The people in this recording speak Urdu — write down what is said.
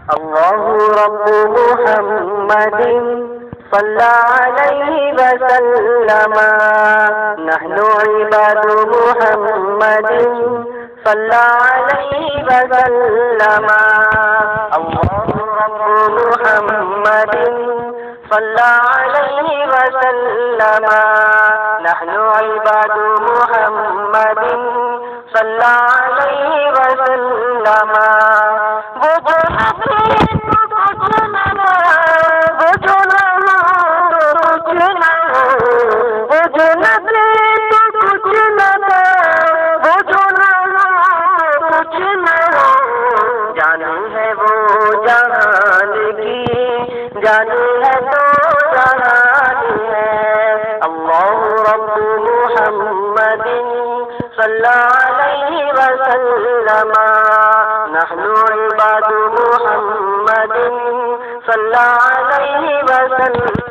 الله رب محمد صلى عليه وسلم نحن عباد محمد صلى عليه وسلم الله رب محمد صلى عليه وسلم نحن عباد محمد صلى عليه وسلم جانی ہے تو جہانی ہے اللہ رب محمد صلی علیہ وسلم نحن عباد محمد صلی علیہ وسلم